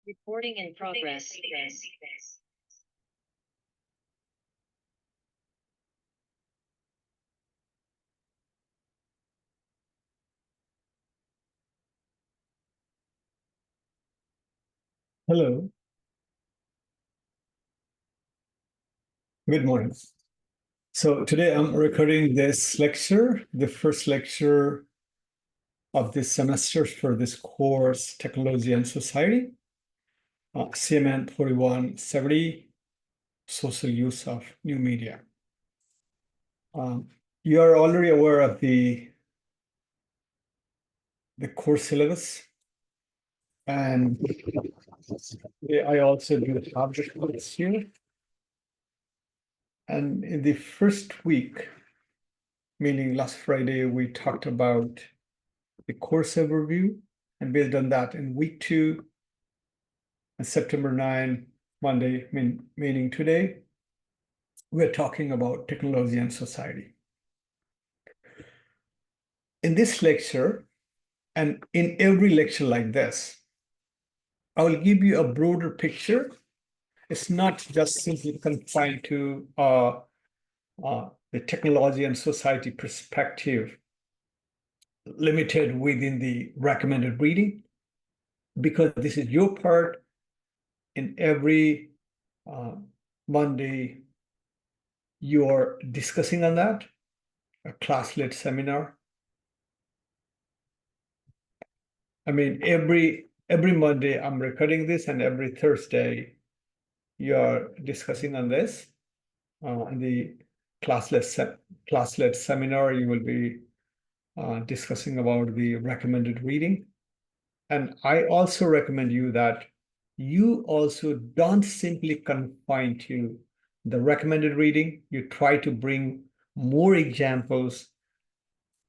Recording in progress. Hello. Good morning. So today I'm recording this lecture, the first lecture of this semester for this course, Technology and Society, CMN 4170, Social Use of New Media. You are already aware of the course syllabus, and I also do have the course here. And in the first week, meaning last Friday, we talked about the course overview, and based on that, in week 2, and September 9, Monday, meaning today, we're talking about technology and society. In this lecture, and in every lecture like this, I will give you a broader picture. It's not just simply confined to the technology and society perspective, limited within the recommended reading, because this is your part. In every Monday, you're discussing on that, a class-led seminar. I mean, every Monday I'm recording this, and every Thursday you're discussing on this. In the class-led seminar, you will be discussing about the recommended reading. And I also recommend you that you also don't simply confine to the recommended reading. You try to bring more examples,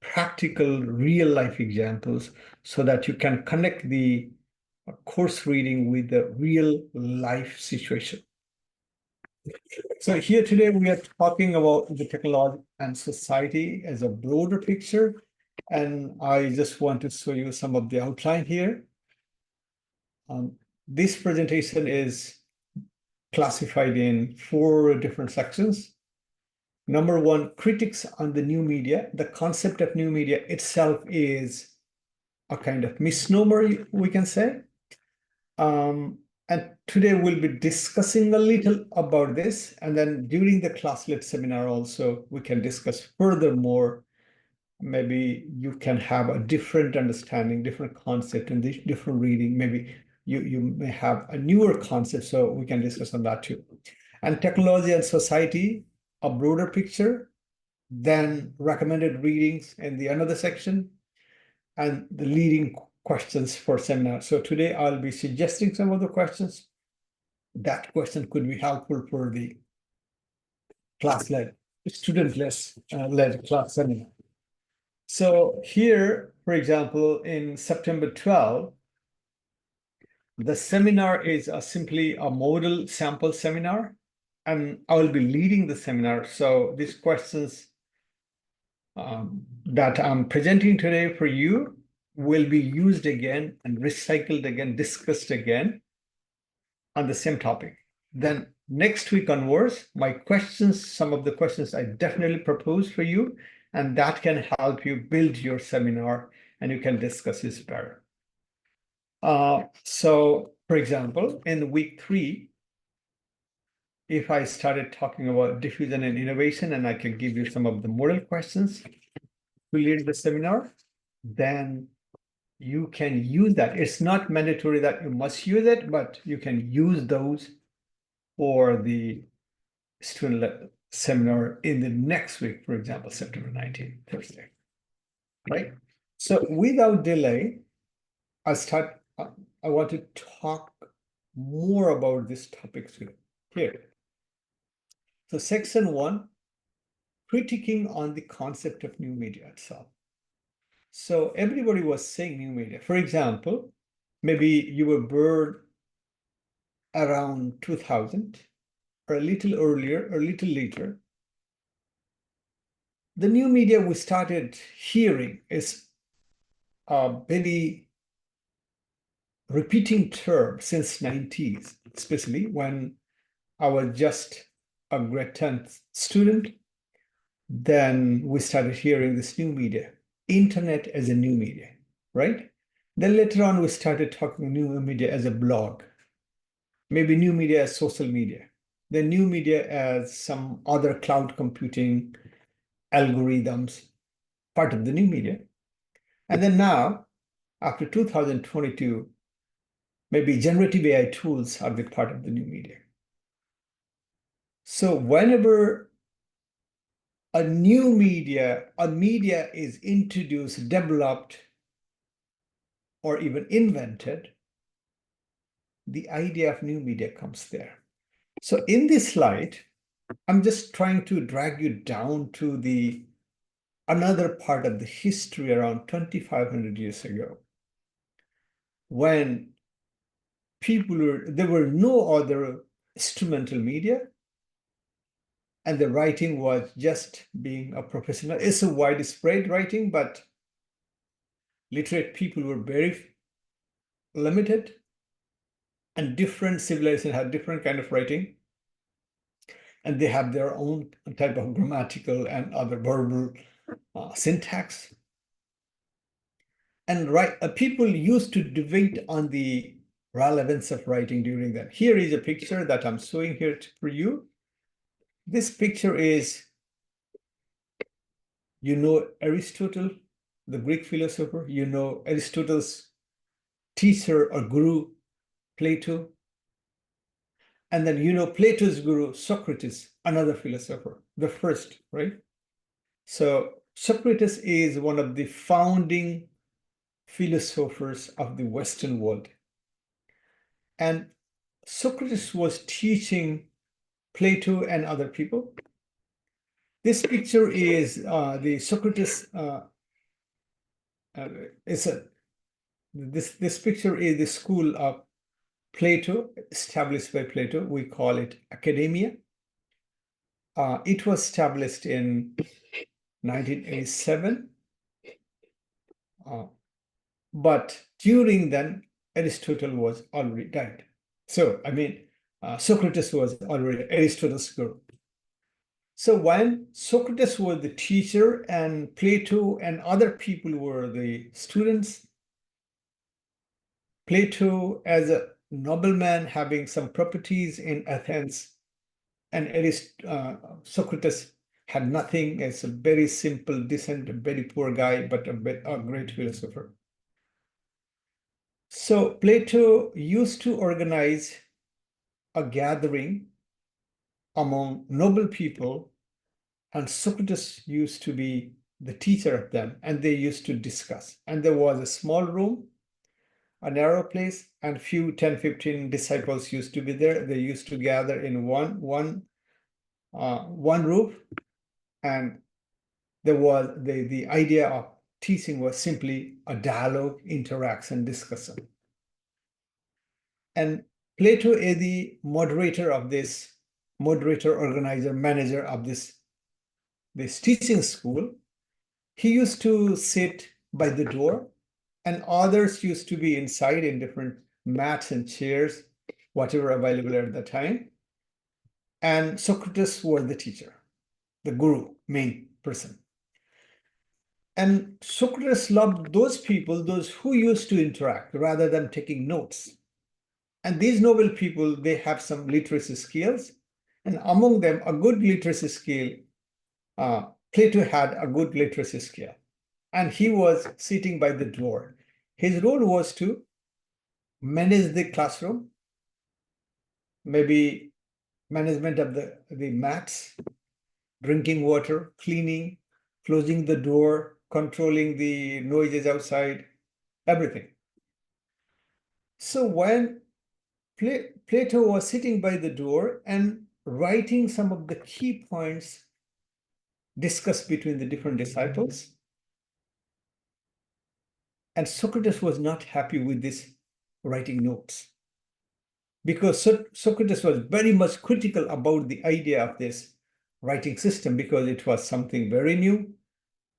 practical real life examples, so that you can connect the course reading with the real life situation. So here today we are talking about the technology and society as a broader picture, and I just want to show you some of the outline here. This presentation is classified in 4 different sections. Number 1, critics on the new media. The concept of new media itself is a kind of misnomer, we can say. And today we'll be discussing a little about this. And then during the class-led seminar also, we can discuss furthermore. Maybe you can have a different understanding, different concept, and different reading. Maybe you may have a newer concept, so we can discuss on that too. And technology and society, a broader picture, then recommended readings in the another section, and the leading questions for seminar. So today I'll be suggesting some of the questions. That question could be helpful for the class-led, student-led class seminar. So here, for example, in September 12, the seminar is simply a model sample seminar, and I will be leading the seminar. So these questions that I'm presenting today for you will be used again and recycled again, discussed again on the same topic. Then next week onwards, my questions, some of the questions I definitely propose for you, and that can help you build your seminar, and you can discuss this better. So, for example, in week 3, if I started talking about diffusion and innovation, and I can give you some of the model questions to lead the seminar, then you can use that. It's not mandatory that you must use it, but you can use those for the student seminar in the next week, for example, September 19th, Thursday, right? So without delay, I want to talk more about this topic here. So section 1, critiquing on the concept of new media itself. So everybody was saying new media. For example, maybe you were born around 2000, or a little earlier, or a little later. The new media we started hearing is very repeating term since 90s, especially when I was just a grade 10th student. Then we started hearing this new media, internet as a new media, right? Then later on, we started talking new media as a blog, maybe new media as social media, then new media as some other cloud computing algorithms, part of the new media. And then now, after 2022, maybe generative AI tools are the part of the new media. So whenever a media is introduced, developed, or even invented, the idea of new media comes there. So in this slide, I'm just trying to drag you down to another part of the history around 2,500 years ago, when there were no other instrumental media, and the writing was just being a professional. It's a widespread writing, but literate people were very limited, and different civilizations had different kind of writing, and they have their own type of grammatical and other verbal syntax. And people used to debate on the relevance of writing during that. Here is a picture that I'm showing here for you. This picture is, Aristotle, the Greek philosopher, Aristotle's teacher or guru, Plato. And then Plato's guru, Socrates, another philosopher, the first, right? So Socrates is one of the founding philosophers of the Western world. And Socrates was teaching Plato and other people. This picture is the Socrates. This picture is the school of Plato, established by Plato. We call it academia. It was established in 1987. But during then, Aristotle was already died. So, Socrates was already Aristotle's guru. So when Socrates was the teacher and Plato and other people were the students, Plato as a nobleman having some properties in Athens, and Socrates had nothing, as a very simple, decent, very poor guy, but a great philosopher. So Plato used to organize a gathering among noble people, and Socrates used to be the teacher of them, and they used to discuss. And there was a small room, a narrow place, and 10, 15 disciples used to be there. They used to gather in one roof, and there was the idea of teaching was simply a dialogue, interaction, discussion. And Plato is the moderator, organizer, manager of this teaching school. He used to sit by the door, and others used to be inside in different mats and chairs, whatever available at the time. And Socrates was the teacher, the guru, main person. And Socrates loved those people, those who used to interact rather than taking notes. And these noble people, they have some literacy skills. And among them, a good literacy skill, Plato had a good literacy skill. And he was sitting by the door. His role was to manage the classroom, maybe management of the mats, drinking water, cleaning, closing the door, controlling the noises outside, everything. So when Plato was sitting by the door and writing some of the key points discussed between the different disciples, and Socrates was not happy with this writing notes, because Socrates was very much critical about the idea of this writing system, because it was something very new,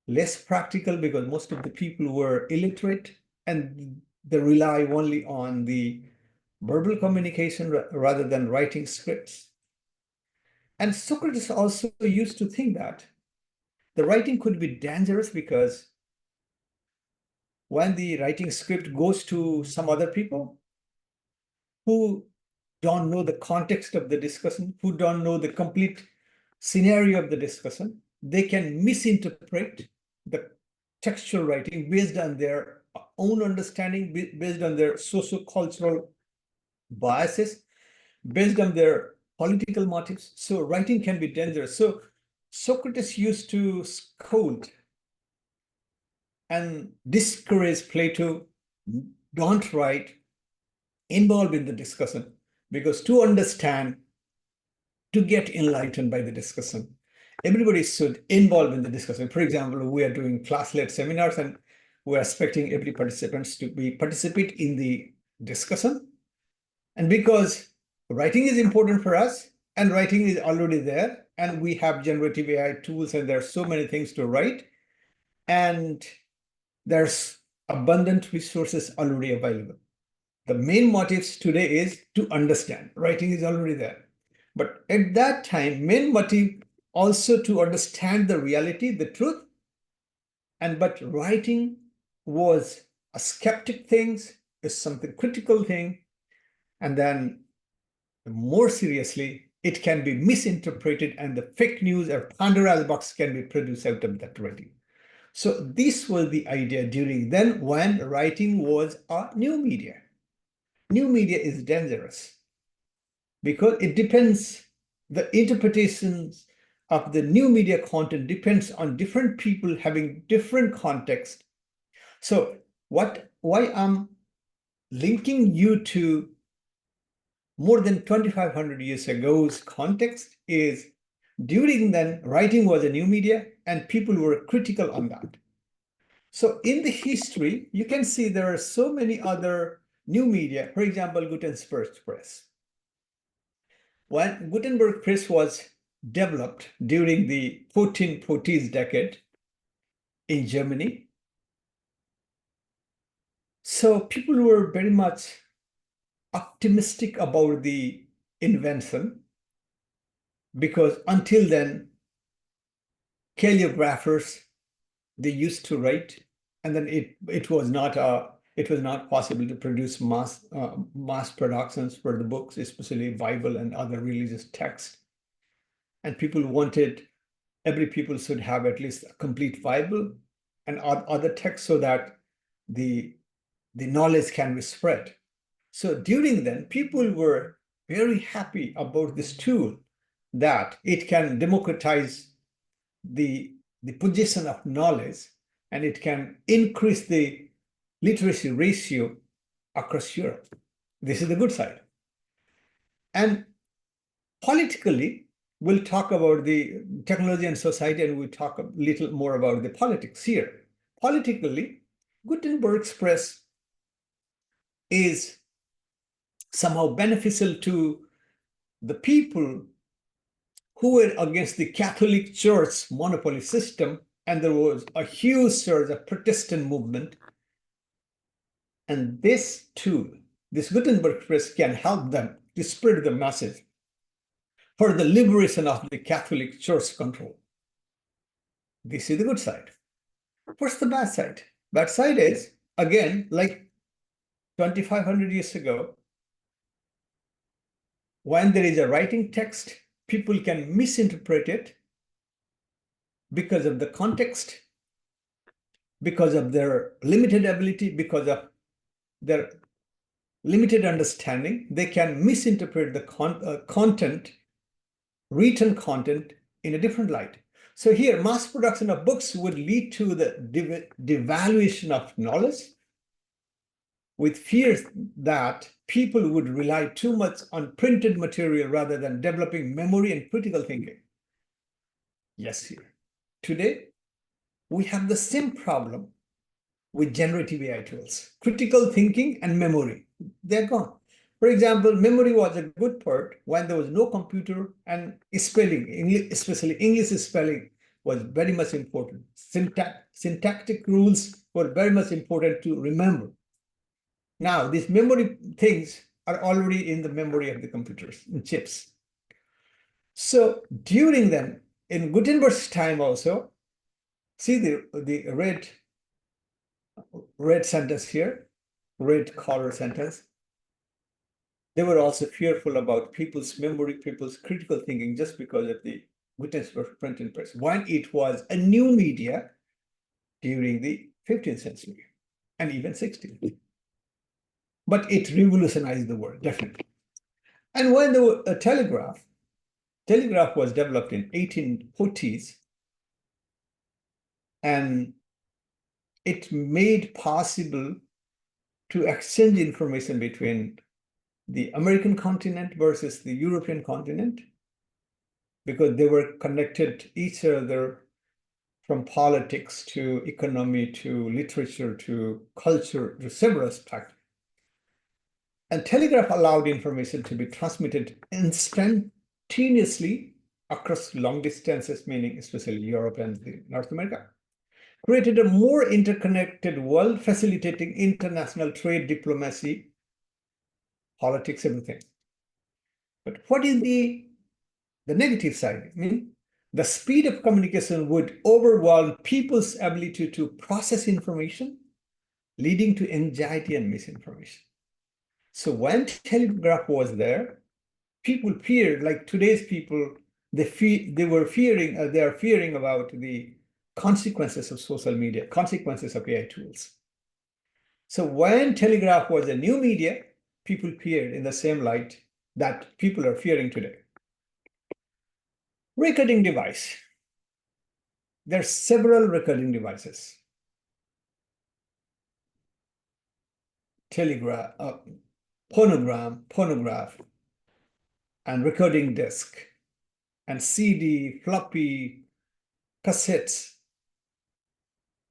less practical, because most of the people were illiterate, and they rely only on the verbal communication rather than writing scripts. And Socrates also used to think that the writing could be dangerous because when the writing script goes to some other people who don't know the context of the discussion, who don't know the complete scenario of the discussion, they can misinterpret the textual writing based on their own understanding, based on their socio-cultural biases, based on their political motives. So writing can be dangerous. So Socrates used to scold and discourage Plato, don't write, involved in the discussion, because to understand, to get enlightened by the discussion, everybody should involve in the discussion. For example, we are doing class-led seminars and we're expecting every participants to participate in the discussion. And because writing is important for us and writing is already there, and we have generative AI tools and there are so many things to write, and there's abundant resources already available. The main motives today is to understand. Writing is already there. But at that time, main motive also to understand the reality, the truth. But writing was a skeptic thing, is something critical thing. And then more seriously, it can be misinterpreted and the fake news or Pandora's box can be produced out of that writing. So this was the idea during then when writing was a new media. New media is dangerous because it depends, the interpretations of the new media content depends on different people having different context. So why I'm linking you to more than 2,500 years ago's context is during then writing was a new media and people were critical on that. So in the history, you can see there are so many other new media, for example, Gutenberg Press. When Gutenberg Press was developed during the 1440s decade in Germany, so people were very much optimistic about the invention because until then, calligraphers, they used to write, and then it was not possible to produce mass productions for the books, especially Bible and other religious texts. And people wanted, every people should have at least a complete Bible and other texts so that the knowledge can be spread. So during then, people were very happy about this tool that it can democratize the possession of knowledge and it can increase the literacy ratio across Europe. This is the good side. And politically, we'll talk about the technology and society, and we'll talk a little more about the politics here. Politically, Gutenberg's press is somehow beneficial to the people who were against the Catholic Church monopoly system, and there was a huge surge of Protestant movement. And this tool, this Gutenberg press, can help them to spread the message for the liberation of the Catholic Church control. This is the good side. What's the bad side? Bad side is, again, like 2,500 years ago, when there is a writing text, people can misinterpret it because of the context, because of their limited ability, because of their limited understanding. They can misinterpret the content, written content, in a different light. So here, mass production of books would lead to the devaluation of knowledge, with fears that people would rely too much on printed material rather than developing memory and critical thinking. Yes, here. Today, we have the same problem with generative AI tools. Critical thinking and memory, they're gone. For example, memory was a good part when there was no computer, and spelling, especially English spelling, was very much important. Syntactic rules were very much important to remember. Now, these memory things are already in the memory of the computers, in chips. So during them, in Gutenberg's time also, see the red sentence here, red color sentence. They were also fearful about people's memory, people's critical thinking, just because of the Gutenberg printing press. When it was a new media during the 15th century and even 16th. But it revolutionized the world, definitely. And when the telegraph was developed in 1840s, and it made possible to exchange information between the American continent versus the European continent, because they were connected each other from politics to economy to literature to culture to several aspects. And telegraph allowed information to be transmitted instantaneously across long distances, meaning especially Europe and North America, created a more interconnected world, facilitating international trade, diplomacy, politics, everything. But what is the negative side? I mean, the speed of communication would overwhelm people's ability to process information, leading to anxiety and misinformation. So when telegraph was there, people feared, like today's people, they are fearing about the consequences of social media, consequences of AI tools. So when telegraph was a new media, people feared in the same light that people are fearing today. Recording device. There are several recording devices. Telegraph, phonograph, and recording disc, and CD, floppy, cassettes,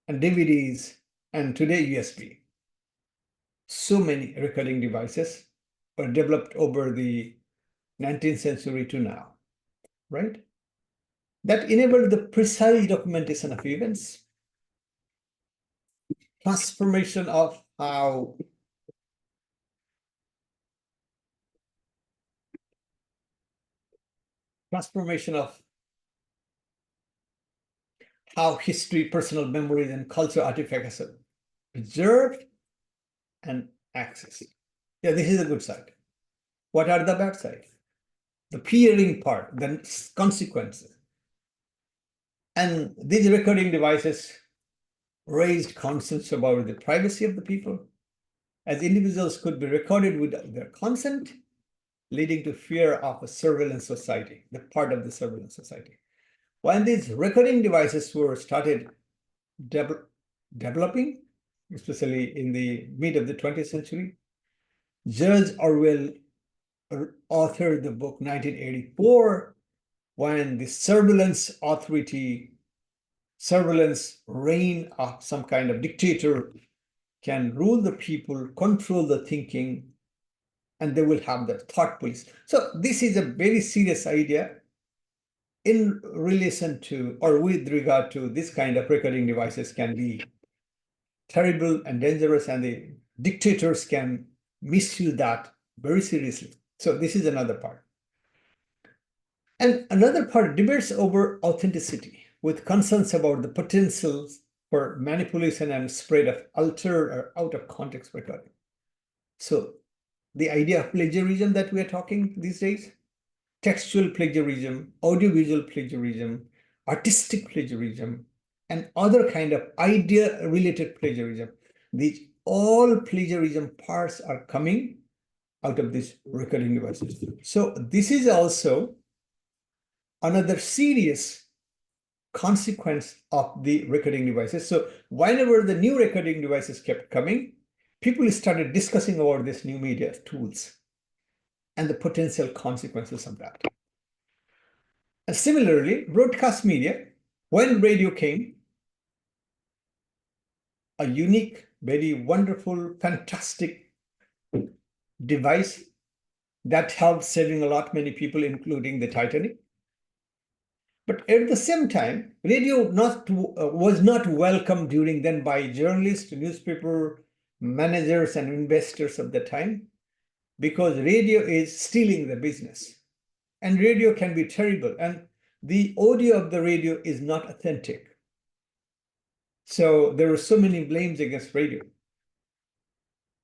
and DVDs, and today USB. So many recording devices were developed over the 19th century to now, right? That enabled the precise documentation of events, transformation of how history, personal memories, and cultural artifacts are preserved and accessed. Yeah, this is a good side. What are the bad sides? The peering part, the consequences. And these recording devices raised concerns about the privacy of the people, as individuals could be recorded without their consent, leading to fear of a surveillance society, the part of the surveillance society. When these recording devices were started developing, especially in the mid of the 20th century, George Orwell authored the book 1984, when the surveillance reign of some kind of dictator can rule the people, control the thinking, and they will have the thought police. So this is a very serious idea in relation to, or with regard to, this kind of recording devices can be terrible and dangerous, and the dictators can misuse that very seriously. So this is another part. And another part, debates over authenticity, with concerns about the potential for manipulation and spread of altered or out of context recording. So the idea of plagiarism that we are talking these days, textual plagiarism, audiovisual plagiarism, artistic plagiarism, and other kind of idea-related plagiarism, these all plagiarism parts are coming out of these recording devices. So this is also another serious consequence of the recording devices. So whenever the new recording devices kept coming, people started discussing about this new media tools and the potential consequences of that. And similarly, broadcast media, when radio came, a unique, very wonderful, fantastic device that helped saving a lot many people, including the Titanic. But at the same time, radio was not welcomed during then by journalists, newspaper, managers and investors of the time, because radio is stealing the business. And radio can be terrible. And the audio of the radio is not authentic. So there were so many blames against radio.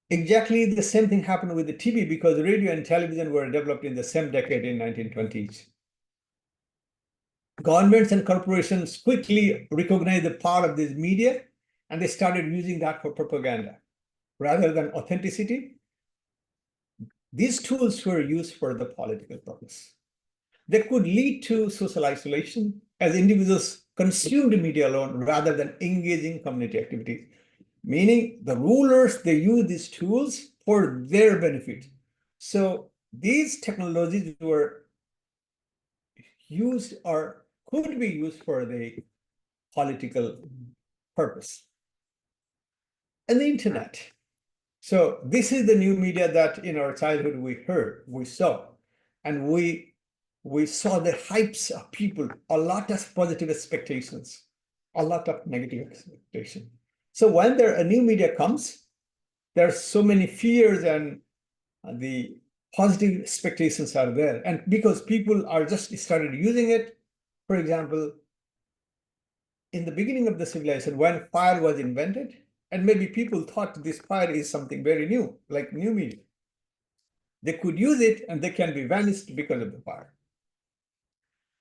Exactly the same thing happened with the TV, because radio and television were developed in the same decade in 1920s. Governments and corporations quickly recognized the power of this media, and they started using that for propaganda rather than authenticity. These tools were used for the political purpose. They could lead to social isolation as individuals consumed media alone rather than engaging community activities. Meaning the rulers, they use these tools for their benefit. So these technologies were used or could be used for the political purpose. And the internet. So this is the new media that in our childhood we heard, we saw, and we saw the hypes of people, a lot of positive expectations, a lot of negative expectation. So when a new media comes, there are so many fears and the positive expectations are there. And because people are just started using it, for example, in the beginning of the civilization, when fire was invented, and maybe people thought this fire is something very new, like new media. They could use it and they can be vanished because of the fire.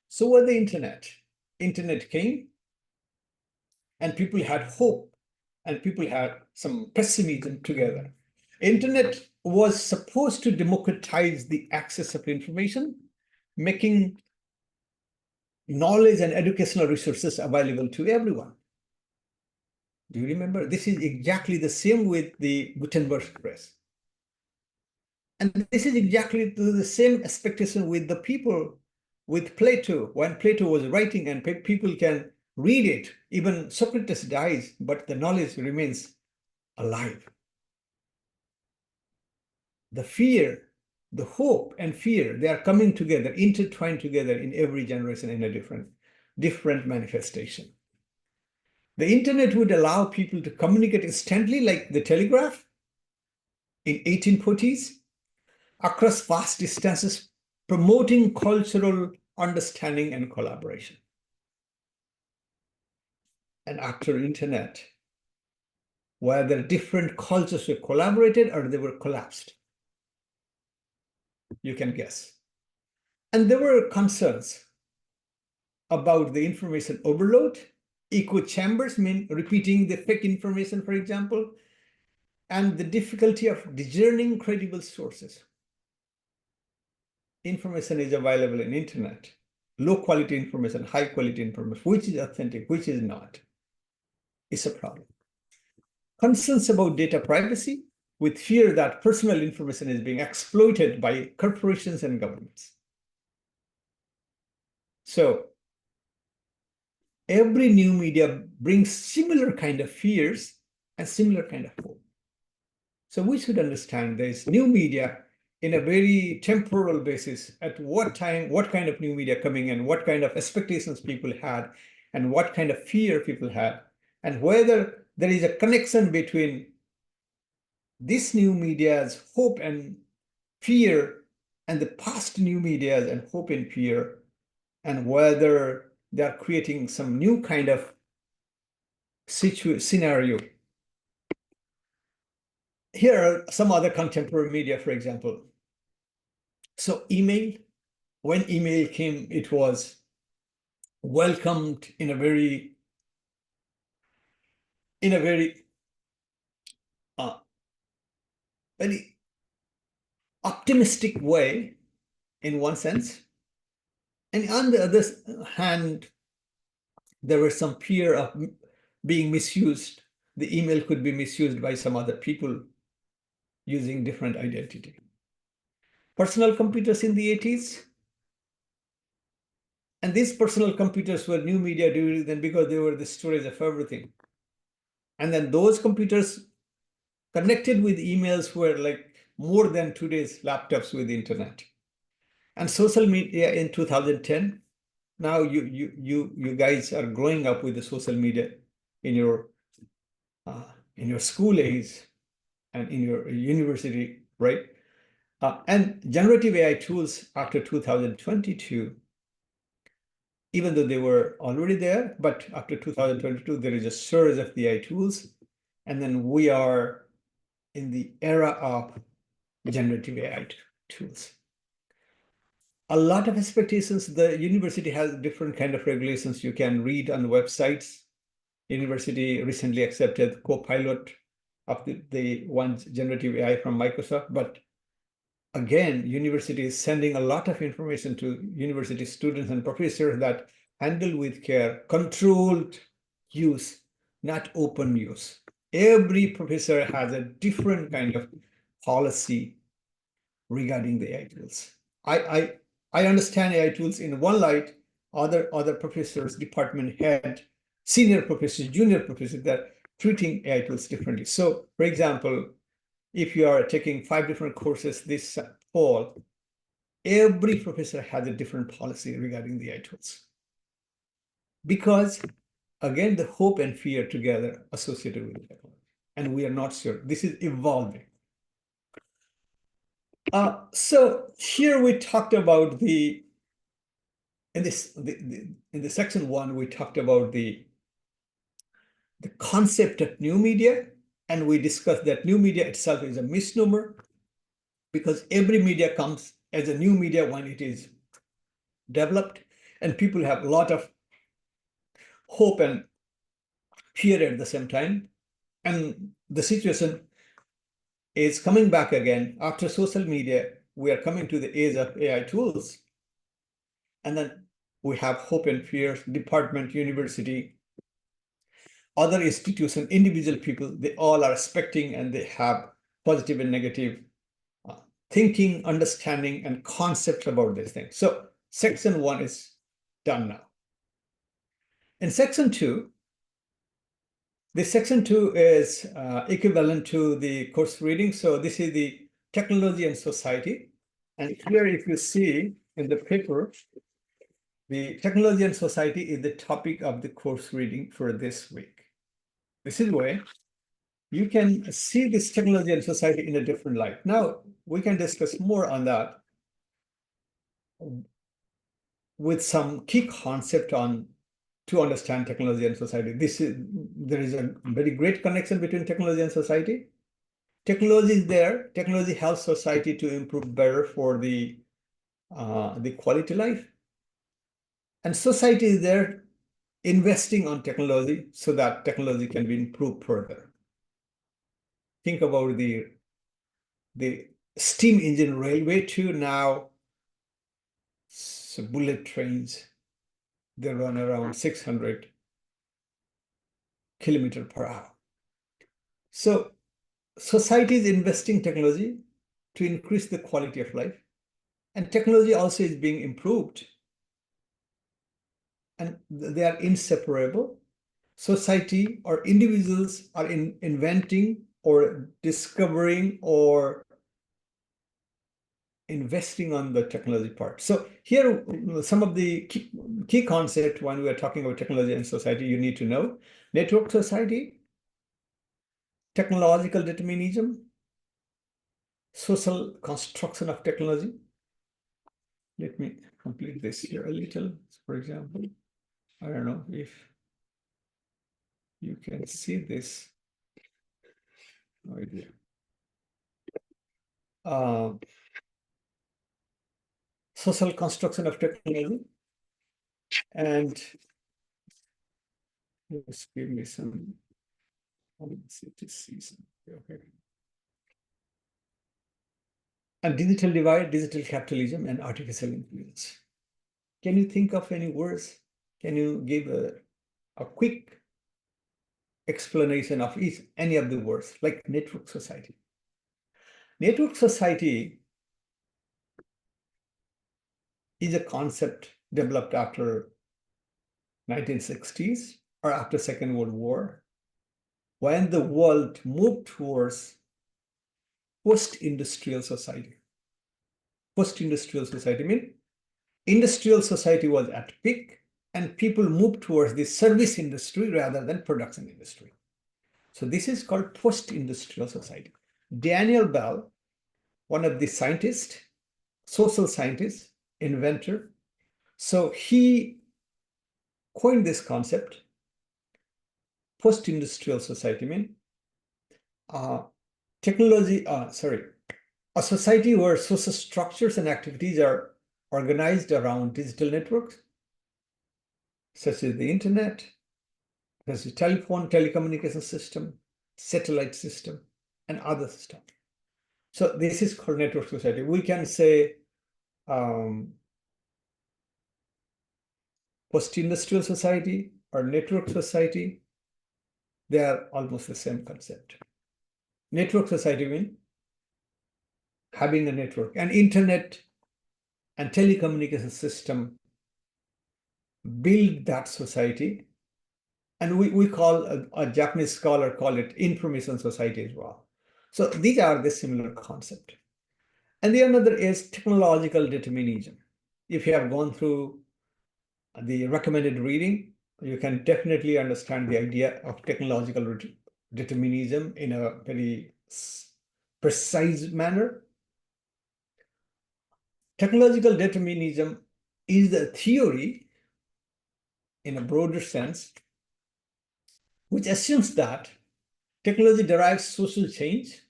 So was the internet. Internet came and people had hope and people had some pessimism together. Internet was supposed to democratize the access of information, making knowledge and educational resources available to everyone. Do you remember? This is exactly the same with the Gutenberg press. And this is exactly the same expectation with the people, with Plato, when Plato was writing and people can read it. Even Socrates dies, but the knowledge remains alive. The fear, the hope and fear, they are coming together, intertwined together in every generation in a different manifestation. The internet would allow people to communicate instantly, like the telegraph in 1840s, across vast distances, promoting cultural understanding and collaboration. And after internet, whether different cultures were collaborated or they were collapsed, you can guess. And there were concerns about the information overload, echo chambers, mean repeating the fake information, for example, and the difficulty of discerning credible sources. Information is available in internet, low quality information, high quality information, which is authentic, which is not, is a problem. Concerns about data privacy, with fear that personal information is being exploited by corporations and governments. So every new media brings similar kind of fears and similar kind of hope. So we should understand this new media in a very temporal basis, at what time, what kind of new media coming in, what kind of expectations people had, and what kind of fear people had, and whether there is a connection between this new media's hope and fear and the past new medias and hope and fear, and whether they are creating some new kind of scenario. Here are some other contemporary media, for example. So email, when email came, it was welcomed in a very very optimistic way in one sense. And on the other hand, there was some fear of being misused. The email could be misused by some other people using different identity. Personal computers in the 80s. And these personal computers were new media during then because they were the storage of everything. And then those computers connected with emails were like more than today's laptops with internet. And social media in 2010. Now you guys are growing up with the social media in your school age. and in your university, right? And generative AI tools after 2022, even though they were already there, but after 2022, there is a surge of the AI tools. And then we are in the era of generative AI tools. A lot of expectations. The university has different kind of regulations you can read on the websites. University recently accepted Copilot of the one generative AI from Microsoft, but again, university is sending a lot of information to university students and professors that handle with care, controlled use, not open use. Every professor has a different kind of policy regarding the AI tools. I understand AI tools in one light. Other professors, department head, senior professors, junior professors, they're treating AI tools differently. So, for example, if you are taking 5 different courses this fall, every professor has a different policy regarding the AI tools. Because, again, the hope and fear together associated with the technology. And we are not sure. This is evolving. So here we talked about in the section 1, we talked about the concept of new media, and we discussed that new media itself is a misnomer because every media comes as a new media when it is developed, and people have a lot of hope and fear at the same time. And the situation is coming back again after social media. We are coming to the age of AI tools. And then we have hope and fear, department, university, other institution, individual people, they all are expecting and they have positive and negative thinking, understanding, and concepts about this thing. So section 1 is done now. In section 2, the section 2 is equivalent to the course reading. So this is the technology and society. And here, if you see in the paper, the technology and society is the topic of the course reading for this week. This is where you can see this technology and society in a different light. Now, we can discuss more on that with some key concept on to understand technology and society. There is a very great connection between technology and society. Technology is there. Technology helps society to improve better for the quality life. And society is there investing on technology so that technology can be improved further. Think about the steam engine railway to now, so bullet trains, they run around 600 kilometers per hour. So society is investing technology to increase the quality of life. And technology also is being improved. And they are inseparable. Society or individuals are inventing or discovering or investing on the technology part. So here, some of the key concepts when we are talking about technology and society, you need to know: network society, technological determinism, social construction of technology. Let me complete this here a little. For example, I don't know if you can see this. No idea. Social construction of technology, and just give me some. Okay. And digital divide, digital capitalism, and artificial intelligence. Can you think of any words? Can you give a quick explanation of any of the words, like network society? Network society is a concept developed after 1960s or after Second World War, when the world moved towards post-industrial society. Post-industrial society means industrial society was at peak and people moved towards the service industry rather than production industry. So this is called post-industrial society. Daniel Bell, one of the scientists, social scientist, inventor. So he coined this concept, post-industrial society, technology, a society where social structures and activities are organized around digital networks, such as the internet, such as telephone, telecommunication system, satellite system, and other systems. So this is called network society. We can say post-industrial society or network society. They are almost the same concept. Network society means having a network, an internet and telecommunication system build that society. And we call, a Japanese scholar call it information society as well. So these are the similar concept. And the another is technological determinism. If you have gone through the recommended reading, you can definitely understand the idea of technological determinism in a very precise manner. Technological determinism is the theory, in a broader sense, which assumes that technology derives social change,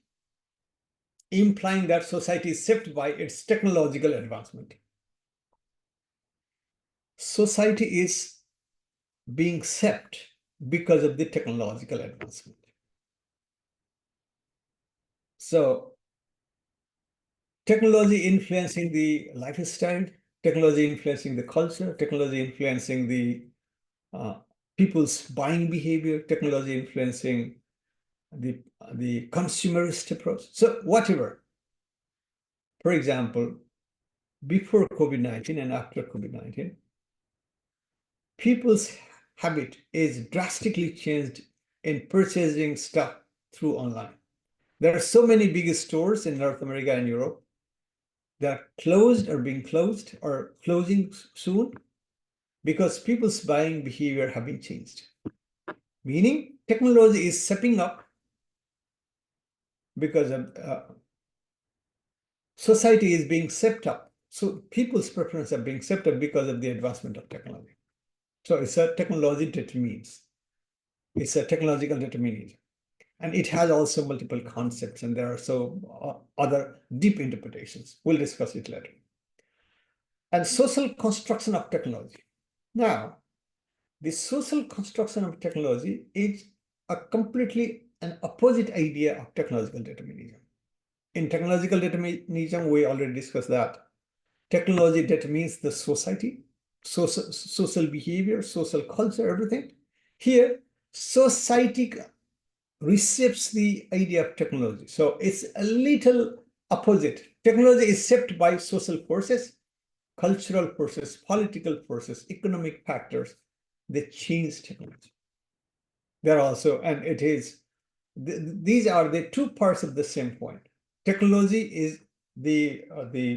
implying that society is shaped by its technological advancement. Society is being shaped because of the technological advancement. So technology influencing the lifestyle, technology influencing the culture, technology influencing the people's buying behavior, technology influencing the consumerist approach. So whatever. For example, before COVID-19 and after COVID-19, people's habit is drastically changed in purchasing stuff through online. There are so many big stores in North America and Europe that are closed or being closed or closing soon because people's buying behavior have been changed. Meaning technology is stepping up because of society is being stepped up. So people's preferences are being stepped up because of the advancement of technology. So it's a technology determinism. It's a technological determinism. And it has also multiple concepts, and there are so other deep interpretations. We'll discuss it later. And social construction of technology. Now, the social construction of technology is a completely an opposite idea of technological determinism. In technological determinism, we already discussed that technology determines the society, social behavior, social culture, everything. Here, society reshapes the idea of technology. So it's a little opposite. Technology is shaped by social forces, cultural forces, political forces, economic factors. They change technology. There also, and it is, these are the two parts of the same point. Technology is the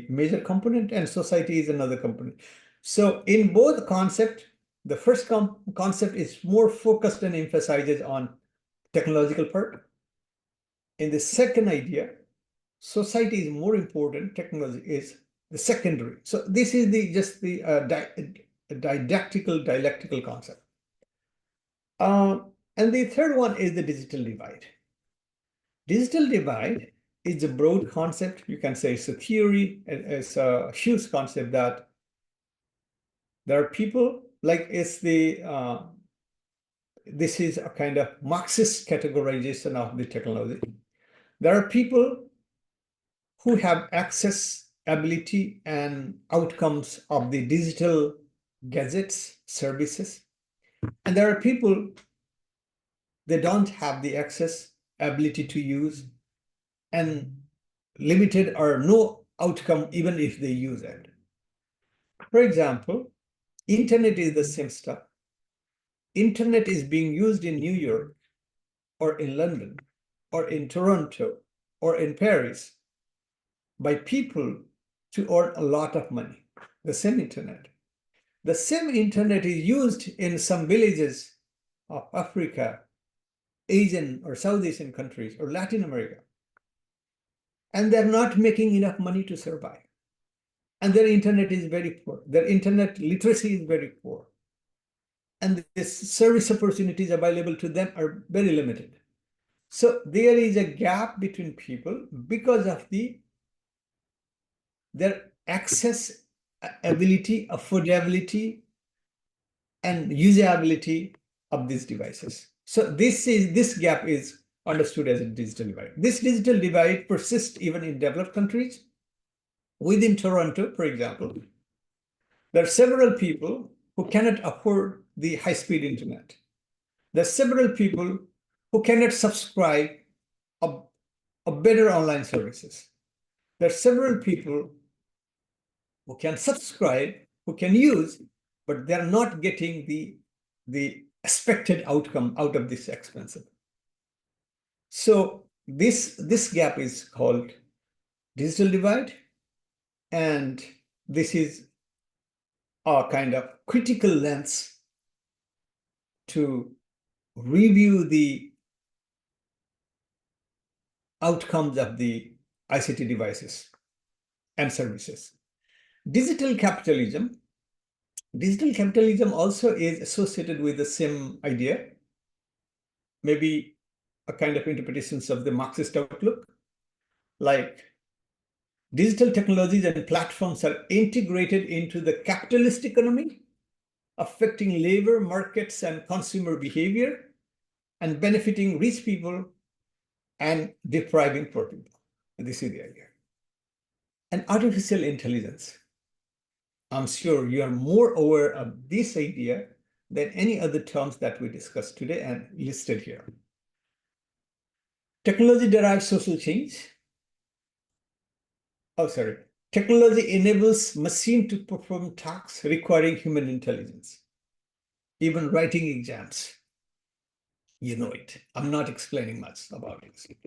major component and society is another component. So in both concept, the first concept is more focused and emphasizes on technological part. In the second idea, society is more important, technology is the secondary. So this is just the dialectical concept. And the third one is the digital divide. Digital divide is a broad concept. You can say it's a theory. It's a huge concept that there are people like it's this is a kind of Marxist categorization of the technology. There are people who have access, ability, and outcomes of the digital gadgets, services. And there are people, they don't have the access, ability to use, and limited or no outcome even if they use it. For example, internet is the same stuff. Internet is being used in New York or in London or in Toronto or in Paris by people to earn a lot of money. The same internet. The same internet is used in some villages of Africa, Asian or South Asian countries or Latin America and they're not making enough money to survive. And their internet is very poor. Their internet literacy is very poor. And the service opportunities available to them are very limited. So there is a gap between people because of their access ability, affordability, and usability of these devices. So this gap is understood as a digital divide. This digital divide persists even in developed countries. Within Toronto, for example, there are several people who cannot afford the high-speed internet. There are several people who cannot subscribe a better online services. There are several people who can subscribe, who can use, but they're not getting the expected outcome out of this expensive. So this gap is called digital divide, and this is a kind of critical lens to review the outcomes of the ICT devices and services. Digital capitalism also is associated with the same idea, maybe a kind of interpretations of the Marxist outlook, like digital technologies and platforms are integrated into the capitalist economy, affecting labor markets and consumer behavior, and benefiting rich people and depriving poor people. This is the idea. And artificial intelligence. I'm sure you are more aware of this idea than any other terms that we discussed today and listed here. Technology derives social change. Technology enables machine to perform tasks requiring human intelligence. Even writing exams, you know it. I'm not explaining much about it.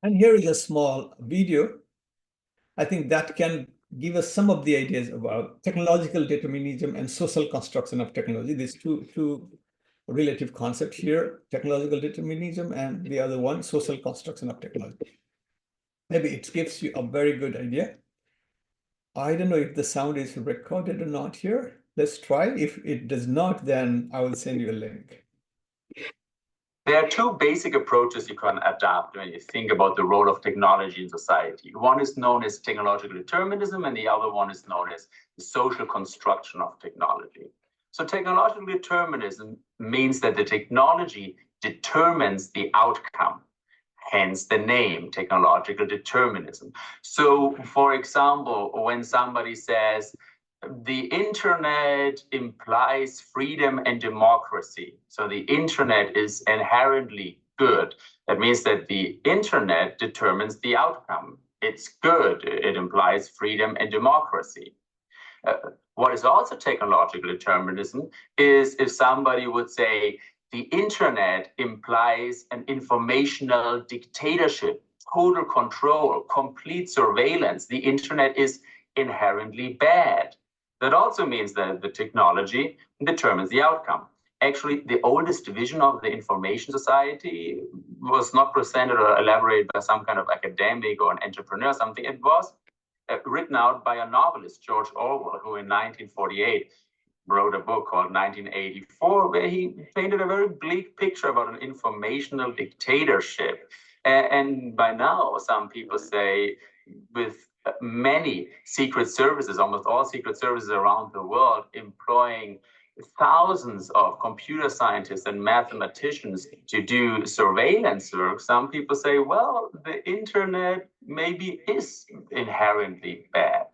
And here is a small video. I think that can give us some of the ideas about technological determinism and social construction of technology. These two relative concepts here, technological determinism and the other one, social construction of technology. Maybe it gives you a very good idea. I don't know if the sound is recorded or not here. Let's try. If it does not, then I will send you a link. There are two basic approaches you can adopt when you think about the role of technology in society. One is known as technological determinism, and the other one is known as the social construction of technology. So technological determinism means that the technology determines the outcome, hence the name, technological determinism. So, for example, when somebody says, the internet implies freedom and democracy. So the internet is inherently good. That means that the internet determines the outcome. It's good. It implies freedom and democracy. What is also technological determinism is if somebody would say the internet implies an informational dictatorship, total control, complete surveillance. The internet is inherently bad. That also means that the technology determines the outcome. Actually, the oldest division of the information society was not presented or elaborated by some kind of academic or an entrepreneur or something. It was written out by a novelist, George Orwell, who in 1948 wrote a book called 1984, where he painted a very bleak picture about an informational dictatorship. And by now, some people say, with many secret services, almost all secret services around the world, employing thousands of computer scientists and mathematicians to do surveillance work, some people say, well, the internet maybe is inherently bad.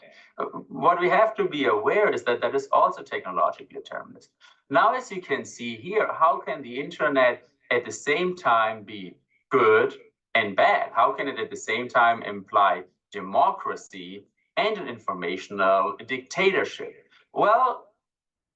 What we have to be aware is that that is also technologically determinist. Now, as you can see here, how can the internet at the same time be good and bad? How can it at the same time imply democracy and an informational dictatorship? Well,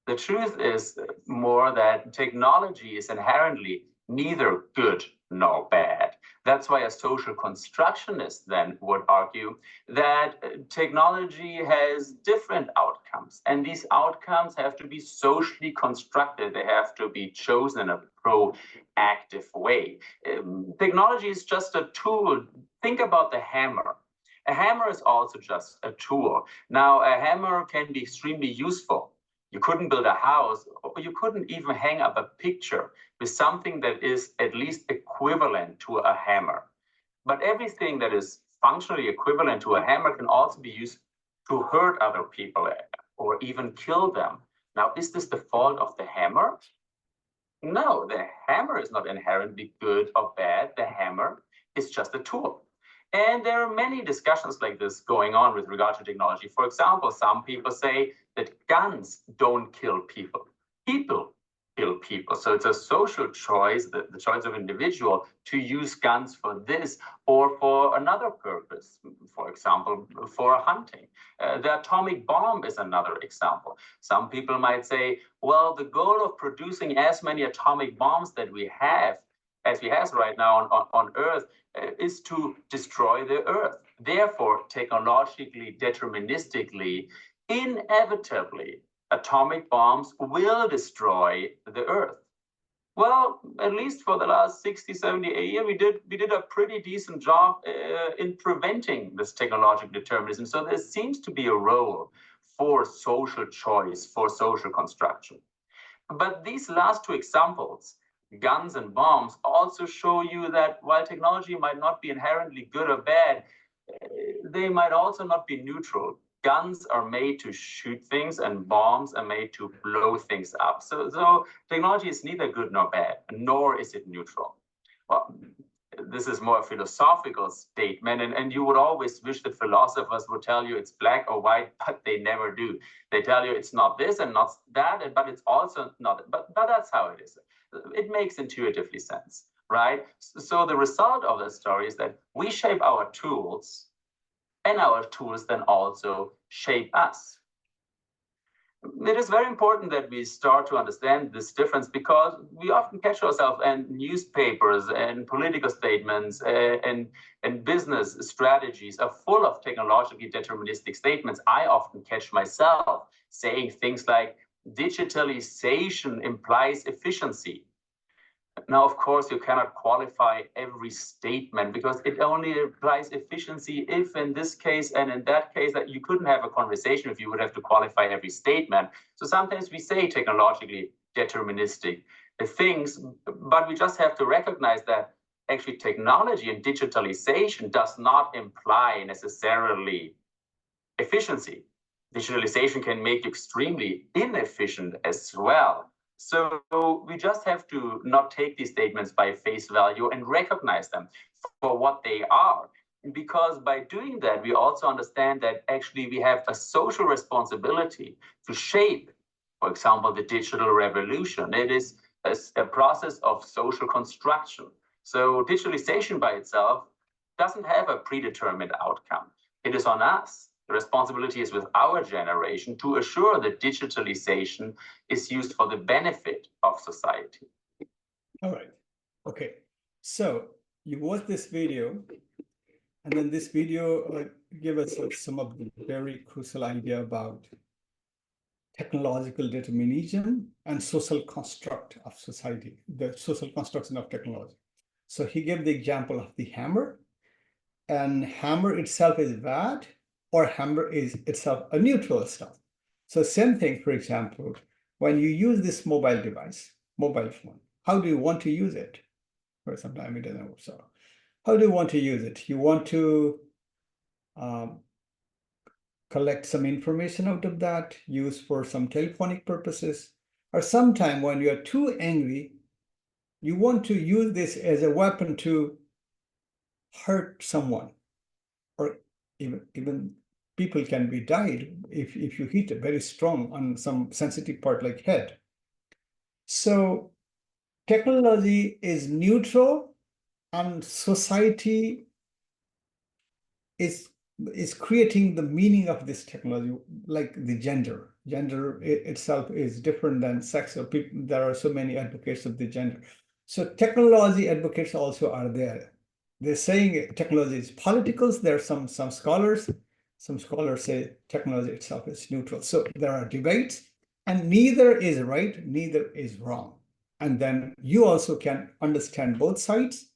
the truth is more that technology is inherently neither good nor bad. That's why a social constructionist then would argue that technology has different outcomes, and these outcomes have to be socially constructed. They have to be chosen in a proactive way. Technology is just a tool. Think about the hammer. A hammer is also just a tool. Now, a hammer can be extremely useful. You couldn't build a house, or you couldn't even hang up a picture with something that is at least equivalent to a hammer. But everything that is functionally equivalent to a hammer can also be used to hurt other people or even kill them. Now, is this the fault of the hammer? No, the hammer is not inherently good or bad. The hammer is just a tool. And there are many discussions like this going on with regard to technology. For example, some people say that guns don't kill people. People kill people. So it's a social choice, the choice of individual to use guns for this or for another purpose, for example, for hunting. The atomic bomb is another example. Some people might say, well, the goal of producing as many atomic bombs that we have, as we have right now on Earth, is to destroy the Earth. Therefore, technologically, deterministically, inevitably, atomic bombs will destroy the Earth. Well, at least for the last 60, 70 years, we did a pretty decent job in preventing this technological determinism. So there seems to be a role for social choice, for social construction. But these last two examples, guns and bombs, also show you that while technology might not be inherently good or bad, they might also not be neutral. Guns are made to shoot things and bombs are made to blow things up. So technology is neither good nor bad, nor is it neutral. Well, this is more a philosophical statement, and you would always wish that philosophers would tell you it's black or white, but they never do. They tell you it's not this and not that, but it's also not, but that's how it is. It makes intuitively sense, right? So the result of the story is that we shape our tools, and our tools then also shape us. It is very important that we start to understand this difference because we often catch ourselves in newspapers and political statements and business strategies are full of technologically deterministic statements. I often catch myself saying things like, digitalization implies efficiency. Now, of course, you cannot qualify every statement because it only implies efficiency if in this case and in that case that you couldn't have a conversation if you would have to qualify every statement. So sometimes we say technologically deterministic things, but we just have to recognize that actually technology and digitalization does not imply necessarily efficiency. Digitalization can make you extremely inefficient as well. So we just have to not take these statements by face value and recognize them for what they are. Because by doing that, we also understand that actually we have a social responsibility to shape, for example, the digital revolution. It is a process of social construction. So digitalization by itself doesn't have a predetermined outcome. It is on us. The responsibility is with our generation to assure that digitalization is used for the benefit of society. All right. Okay. So you watch this video, and then this video give us some of the very crucial idea about technological determinism and social construct of society, the social construction of technology. So he gave the example of the hammer, and hammer itself is bad, or hammer is itself a neutral stuff. So same thing, for example, when you use this mobile device, mobile phone, how do you want to use it? For some time it doesn't work. So how do you want to use it? You want to collect some information out of that, use for some telephonic purposes, or sometime when you are too angry, you want to use this as a weapon to hurt someone, or even people can be died if you hit it very strong on some sensitive part like head. So technology is neutral, and society is creating the meaning of this technology, like the gender. Gender itself is different than sex. So there are so many advocates of the gender. So technology advocates also are there. they're saying technology is political. There are some scholars say technology itself is neutral. So there are debates, and neither is right, neither is wrong. And then you also can understand both sides,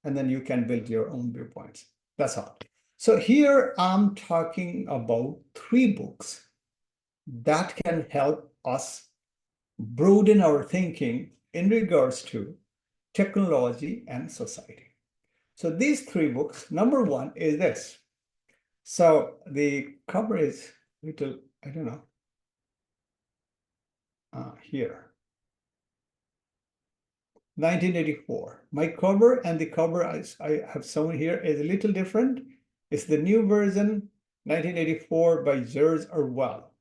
and then you can build your own viewpoints. That's all. So here I'm talking about 3 books that can help us broaden our thinking in regards to technology and society. So these 3 books, number 1 is this. So the cover is little, I don't know, here. 1984. My cover and the cover I have shown here is a little different. It's the new version, 1984 by George Orwell.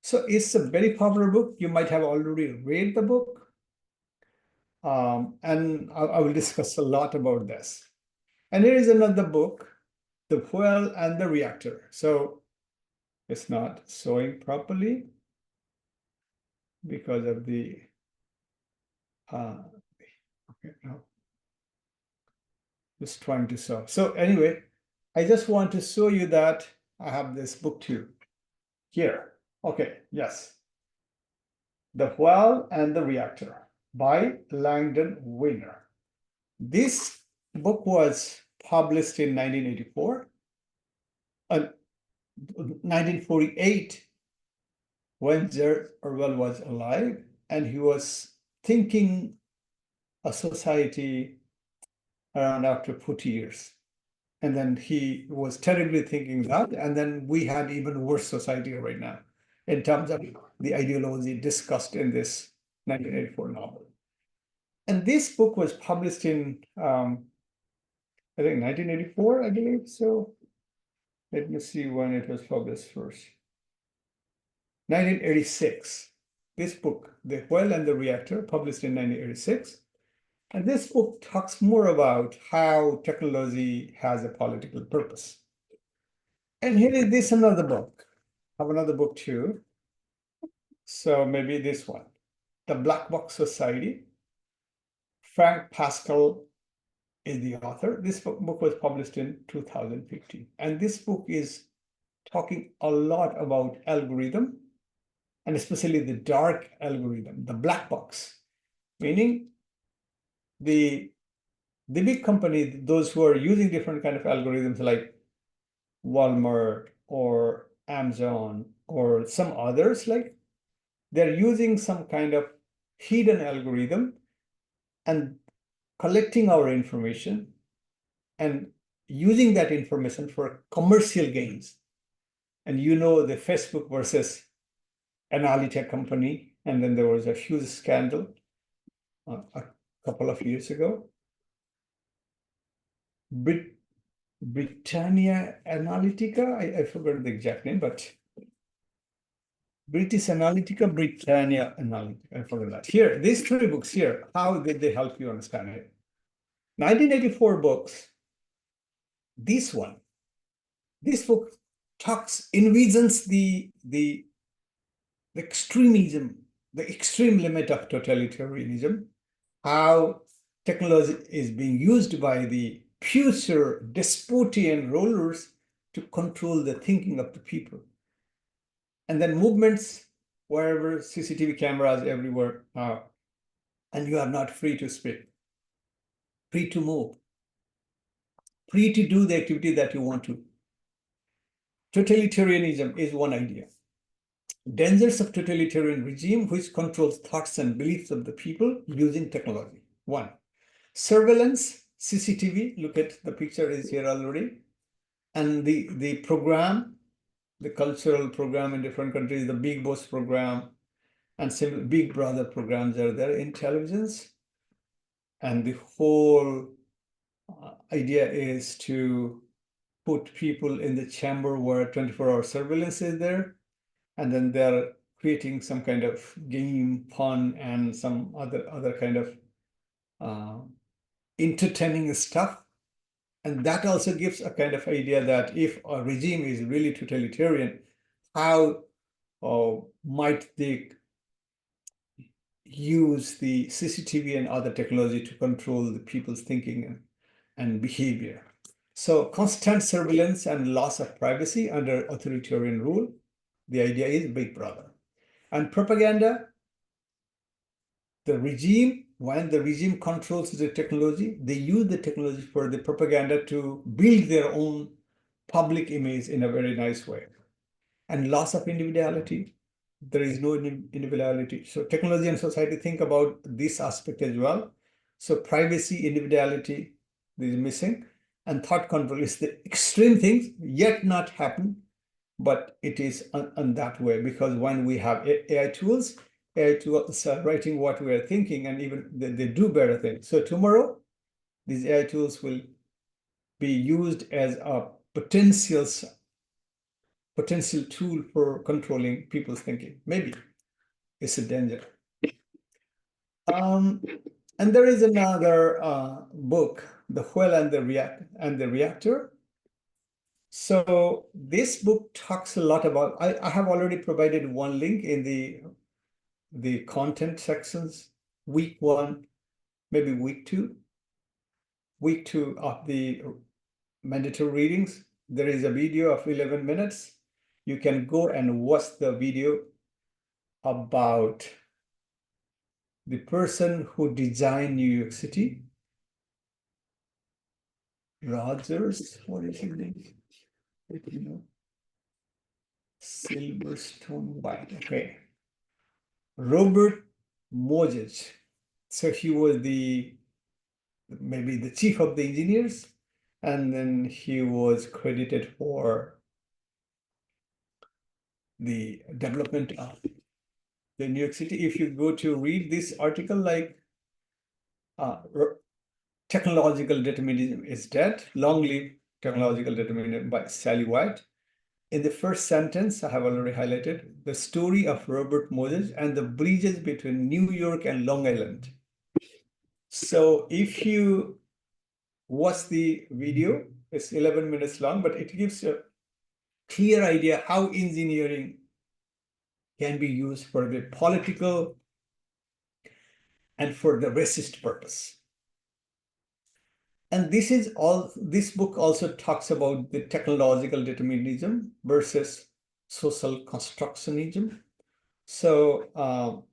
So it's a very popular book. You might have already read the book. And I will discuss a lot about this. And here is another book, The Fuel and the Reactor. So it's not showing properly because of the, okay, no. Just trying to show. So anyway, I just want to show you that I have this book too. Here. Okay, yes. The Fuel and the Reactor by Langdon Winner. This book was published in 1984. 1948, when George Orwell was alive, and he was thinking a society around after 40 years. And then he was terribly thinking that, and then we had even worse society right now in terms of the ideology discussed in this 1984 novel. And this book was published in, I think 1984, I believe. So let me see when it was published first. 1986. This book, The Well and the Reactor, published in 1986. And this book talks more about how technology has a political purpose. And here is this another book. I have another book too. So maybe this one, The Black Box Society. Frank Pascal is the author. This book was published in 2015. And this book is talking a lot about algorithm, and especially the dark algorithm, the black box, meaning the big company, those who are using different kind of algorithms like Walmart or Amazon or some others, like they're using some kind of hidden algorithm and collecting our information and using that information for commercial gains. And you know, the Facebook versus Analytica company, and then there was a huge scandal a couple of years ago. Britannia Analytica, I forgot the exact name, but British Analytica, Britannia Analytica, I forgot that. Here, these 3 books here, how did they help you understand it? 1984 books, this book envisions the extremism, the extreme limit of totalitarianism, how technology is being used by the future despotian rulers to control the thinking of the people. And then movements, wherever, CCTV cameras everywhere, and you are not free to speak, free to move, free to do the activity that you want to. Totalitarianism is one idea. Dangers of totalitarian regime, which controls thoughts and beliefs of the people using technology. 1. Surveillance, CCTV, look at the picture is here already. And the program, the cultural program in different countries, the Big Boss program, and similar Big Brother programs are there in televisions. And the whole idea is to put people in the chamber where 24-hour surveillance is there. And then they're creating some kind of game, fun, and some other kind of entertaining stuff. And that also gives a kind of idea that if a regime is really totalitarian, how might they use the CCTV and other technology to control the people's thinking and behavior. So constant surveillance and loss of privacy under authoritarian rule. The idea is Big Brother. And propaganda, when the regime controls the technology, they use the technology for the propaganda to build their own public image in a very nice way. And loss of individuality, there is no individuality. So technology and society think about this aspect as well. So privacy, individuality is missing. And thought control is the extreme things yet not happen, but it is on that way, because when we have AI tools are writing what we are thinking, and even they do better things. So tomorrow, these AI tools will be used as a potential tool for controlling people's thinking. Maybe it's a danger. And there is another book, The Whale and the Reactor. So this book talks a lot about, I have already provided one link in the content sections, week 1, maybe week 2. Week 2 of the mandatory readings. There is a video of 11 minutes. You can go and watch the video about the person who designed New York City. Rogers, what is his name? You know, Silverstone, Wyatt. Okay. Robert Moses. So he was maybe the chief of the engineers, and then he was credited for the development of the New York City. If you go to read this article, like technological determinism is dead, long live technological determinism by Sally Wyatt. In the first sentence, I have already highlighted the story of Robert Moses and the bridges between New York and Long Island. So if you watch the video, it's 11 minutes long, but it gives a clear idea how engineering can be used for the political and for the racist purpose. And this book also talks about the technological determinism versus social constructionism. So,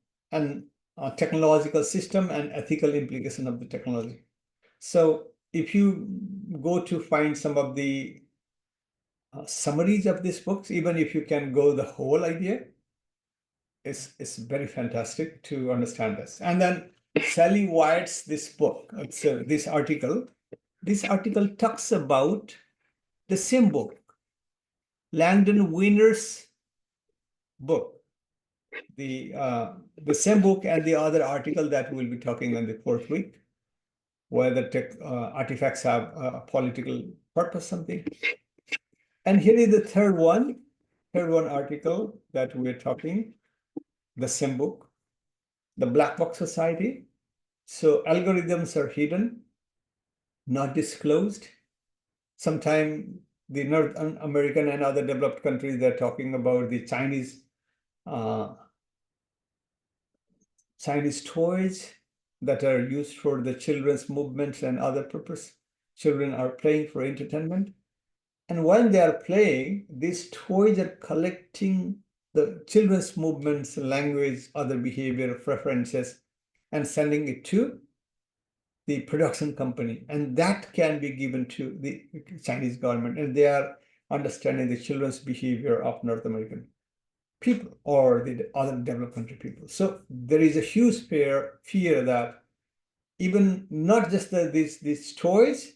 technological system and ethical implication of the technology. So if you go to find some of the summaries of these books, even if you can go the whole idea, it's very fantastic to understand this. And then Sally Wyatt's this book, this article talks about the same book, Langdon Winner's book, the same book and the other article that we'll be talking on the 4th week, whether artifacts have a political purpose, something. And here is the third one article that we're talking, the same book, the Black Box Society. So algorithms are hidden, not disclosed. Sometimes the North American and other developed countries, they're talking about the Chinese toys that are used for the children's movements and other purpose. Children are playing for entertainment. And when they are playing, these toys are collecting the children's movements, language, other behavior, preferences, and sending it to the production company. And that can be given to the Chinese government. And they are understanding the children's behavior of North American people or the other developed country people. So there is a huge fear that even not just these toys,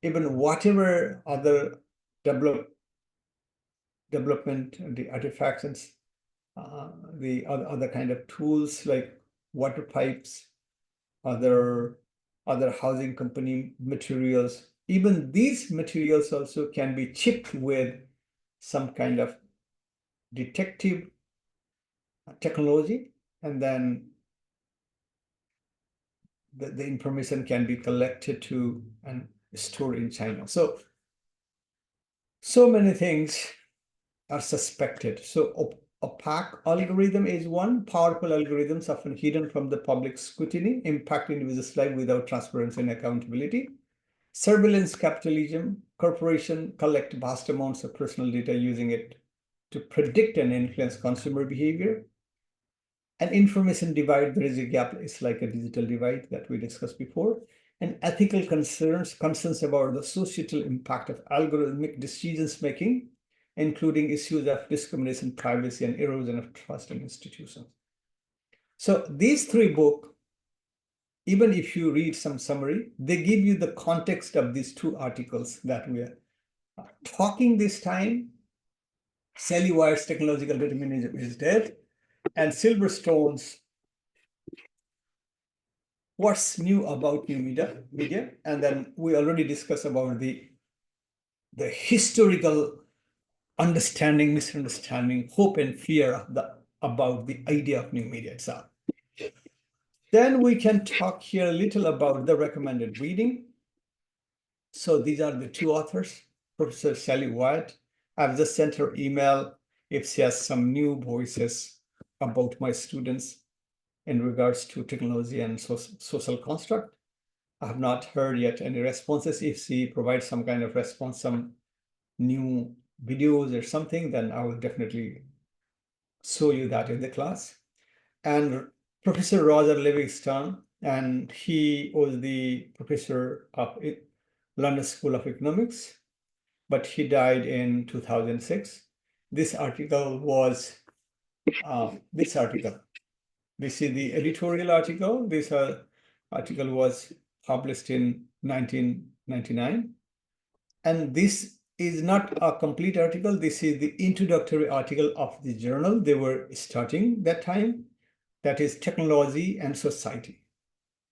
even whatever other development, the artifacts and the other kind of tools like water pipes, other housing company materials, even these materials also can be chipped with some kind of detective technology, and then the information can be collected to and stored in China. So many things are suspected. So opaque algorithm is one. Powerful algorithms often hidden from the public scrutiny, impact individuals' life without transparency and accountability. Surveillance capitalism, corporations collect vast amounts of personal data using it to predict and influence consumer behavior. An information divide, there is a gap, it's like a digital divide that we discussed before. And ethical concerns about the societal impact of algorithmic decisions making, including issues of discrimination, privacy, and erosion of trust in institutions. So these three books, even if you read some summary, they give you the context of these two articles that we are talking this time. Sally Wyatt's Technological Determinism is dead, and Silverstone's What's New About New Media. And then we already discussed about the historical understanding, misunderstanding, hope and fear about the idea of new media itself. Then we can talk here a little about the recommended reading. So these are the two authors, Professor Sally Wyatt. I've just sent her email if she has some new voices about my students in regards to technology and social construct. I have not heard yet any responses. If she provides some kind of response, some new videos or something, then I will definitely show you that in the class. And Professor Roger Livingstone, and he was the professor of London School of Economics, but he died in 2006. This article was this article. This is the editorial article. This article was published in 1999. And this is not a complete article. This is the introductory article of the journal they were starting that time. That is Technology and Society,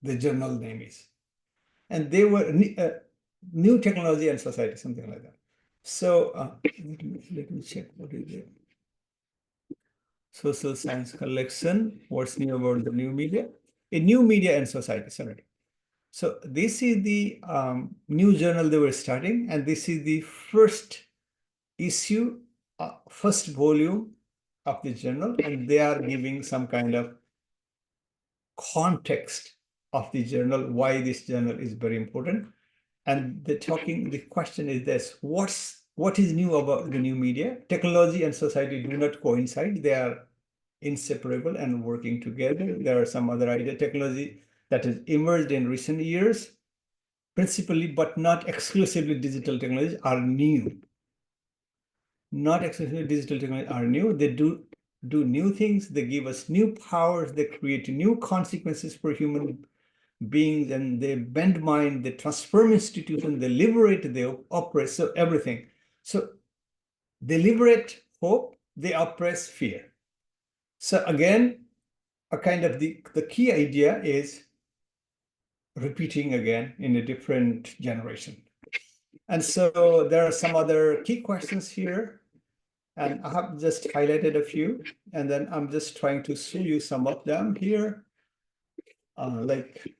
the journal name is. And they were New Technology and Society, something like that. So let me check what is it. Social Science Collection, What's New About the New Media? In New Media and Society, sorry. So this is the new journal they were starting, and this is the first issue, first volume of the journal, and they are giving some kind of context of the journal, why this journal is very important. And the question is this: what is new about the new media? Technology and society do not coincide. They are inseparable and working together. There are some other idea technology that has emerged in recent years, principally, but not exclusively digital technologies are new. Not exclusively digital technology are new. They do new things. They give us new powers. They create new consequences for human beings, and they bend mind, they transform institutions, they liberate, they oppress, so everything. So they liberate hope, they oppress fear. So again, a kind of the key idea is repeating again in a different generation. And so there are some other key questions here, and I have just highlighted a few, and then I'm just trying to show you some of them here. Like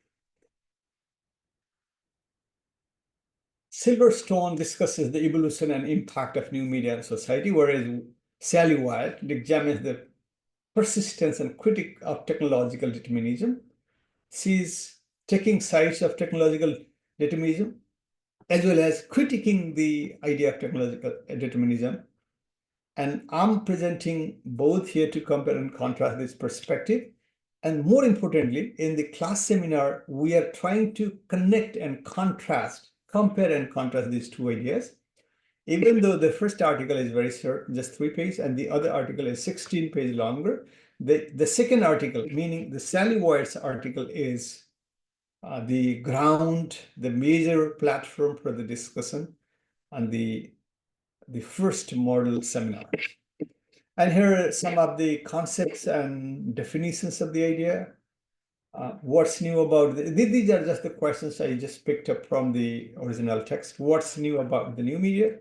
Silverstone discusses the evolution and impact of new media in society, whereas Sally Wyatt examines the persistence and critique of technological determinism. She's taking sides of technological determinism as well as critiquing the idea of technological determinism. And I'm presenting both here to compare and contrast this perspective. And more importantly, in the class seminar, we are trying to connect and contrast, compare and contrast these two ideas. Even though the first article is very short, just 3 pages, and the other article is 16 pages longer, the second article, meaning the Sally Wyatt's article, is the ground, the major platform for the discussion on the first model seminar. And here are some of the concepts and definitions of the idea. What's new about these are just the questions I just picked up from the original text. What's new about the new media?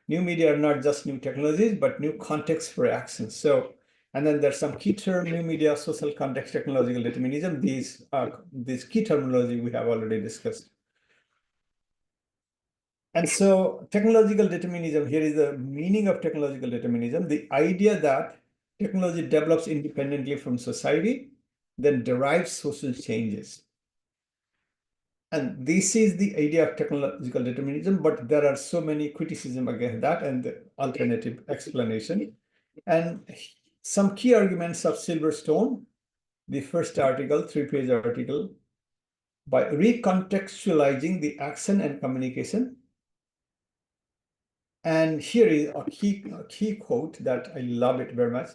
New media are not just new technologies, but new context for action. So, and then there's some key term: new media, social context, technological determinism. These key terminology we have already discussed. And so technological determinism, here is the meaning of technological determinism: the idea that technology develops independently from society, then derives social changes. And this is the idea of technological determinism, but there are so many criticism against that and the alternative explanation. And some key arguments of Silverstone, the first article, 3-page article, by recontextualizing the action and communication. And here is a key quote that I love it very much.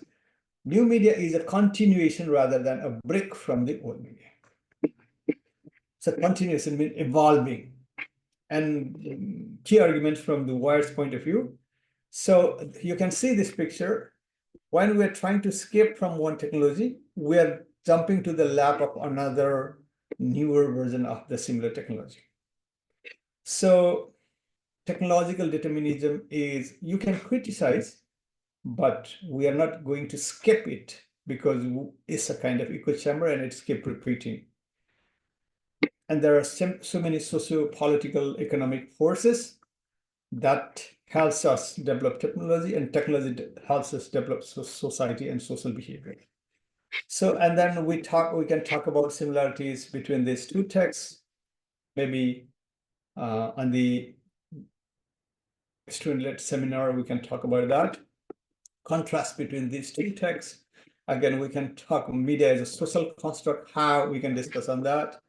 New media is a continuation rather than a break from the old media. So continuation means evolving. And key arguments from the Wyatt's point of view. So you can see this picture. When we're trying to escape from one technology, we're jumping to the lap of another newer version of the similar technology. So technological determinism is, you can criticize, but we are not going to skip it because it's a kind of echo chamber and it's keep repeating. And there are so many socio-political economic forces that helps us develop technology, and technology helps us develop society and social behavior. So, and then we can talk about similarities between these two texts, maybe on the student-led seminar, we can talk about that. Contrast between these two texts. Again, we can talk media as a social construct, how we can discuss on that.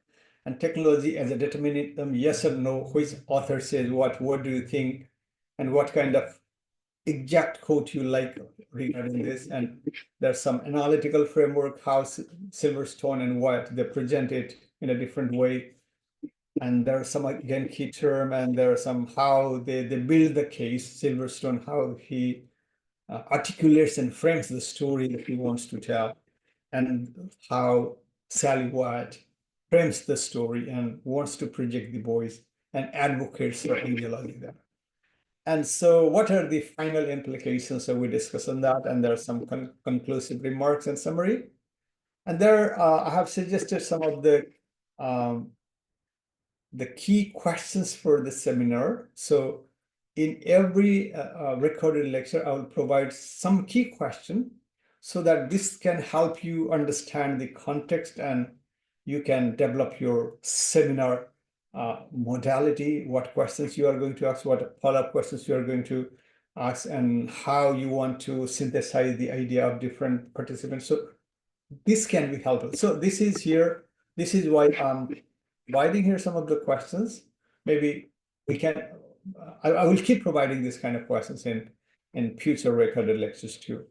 And technology as a determinism, yes or no, which author says what do you think, and what kind of exact quote you like regarding this. And there's some analytical framework, how Silverstone and Wyatt, they present it in a different way. And there are some, again, key term, and there are some how they build the case, Silverstone, how he articulates and frames the story that he wants to tell, and how Sally Wyatt frames the story and wants to project the voice and advocates for ideology there. And so what are the final implications? So we discuss on that, and there are some conclusive remarks and summary. And there I have suggested some of the key questions for the seminar. So in every recorded lecture, I will provide some key question so that this can help you understand the context and you can develop your seminar modality, what questions you are going to ask, what follow-up questions you are going to ask, and how you want to synthesize the idea of different participants. So this can be helpful. So this is here. This is why I'm providing here some of the questions. Maybe we can, I will keep providing this kind of questions in future recorded lectures too.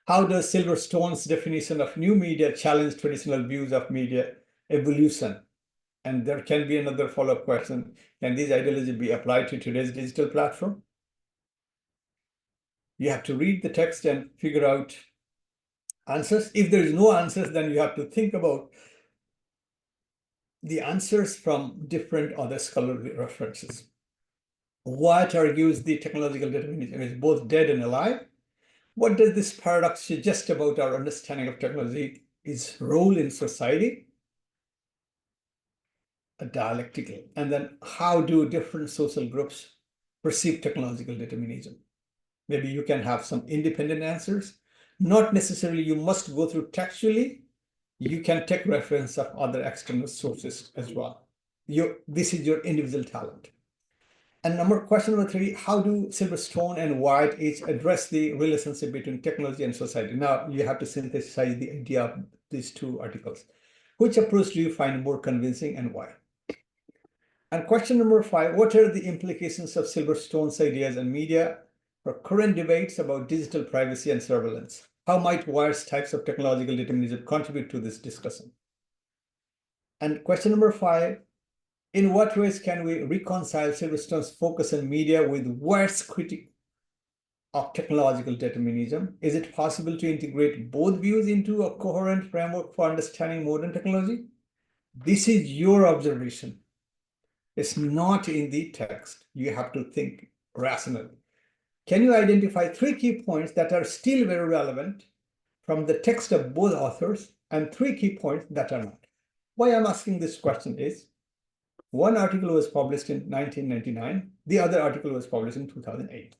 How does Silverstone's definition of new media challenge traditional views of media evolution? And there can be another follow-up question. Can these ideologies be applied to today's digital platform? You have to read the text and figure out answers. If there is no answers, then you have to think about the answers from different other scholarly references. Wyatt argues the technological determinism is both dead and alive. What does this paradox suggest about our understanding of technology, its role in society? A dialectical. And then how do different social groups perceive technological determinism? Maybe you can have some independent answers. Not necessarily you must go through textually. You can take reference of other external sources as well. This is your individual talent. And question number 3, how do Silverstone and Wyatt each address the relationship between technology and society? Now you have to synthesize the idea of these two articles. Which approach do you find more convincing and why? And question number 5, what are the implications of Silverstone's ideas and media for current debates about digital privacy and surveillance? How might Wyatt's types of technological determinism contribute to this discussion? And question number 5, in what ways can we reconcile Silverstone's focus on media with Wyatt's critique of technological determinism? Is it possible to integrate both views into a coherent framework for understanding modern technology? This is your observation. It's not in the text. You have to think rationally. Can you identify 3 key points that are still very relevant from the text of both authors and 3 key points that are not? Why I'm asking this question is, one article was published in 1999, the other article was published in 2008,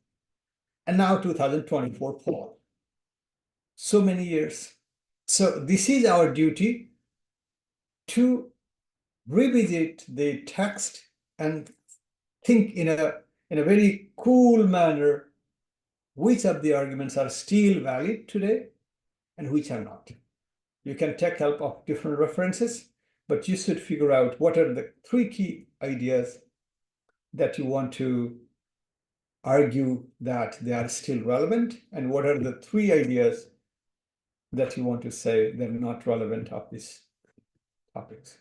and now 2024 fall. So many years. So this is our duty to revisit the text and think in a very cool manner which of the arguments are still valid today and which are not. You can take help of different references, but you should figure out what are the 3 key ideas that you want to argue that they are still relevant, and what are the 3 ideas that you want to say they're not relevant of these topics.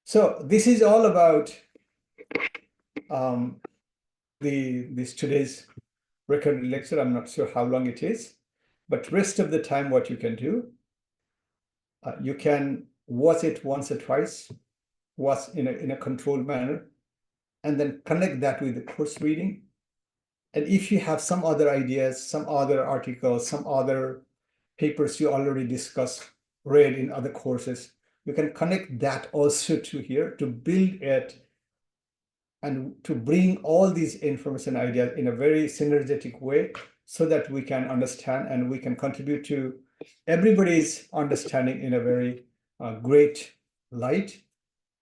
So this is all about this today's recorded lecture. I'm not sure how long it is, but rest of the time what you can do, you can watch it once or twice, watch in a controlled manner, and then connect that with the course reading. And if you have some other ideas, some other articles, some other papers you already discussed, read in other courses, you can connect that also to here to build it and to bring all these information ideas in a very synergetic way so that we can understand and we can contribute to everybody's understanding in a very great light,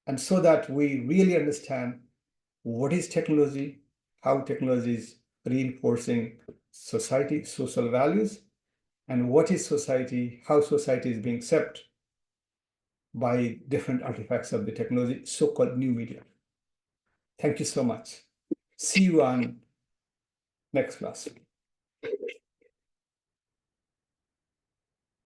and so that we really understand what is technology, how technology is reinforcing society, social values, and what is society, how society is being shaped by different artifacts of the technology, so-called new media. Thank you so much. See you on next class.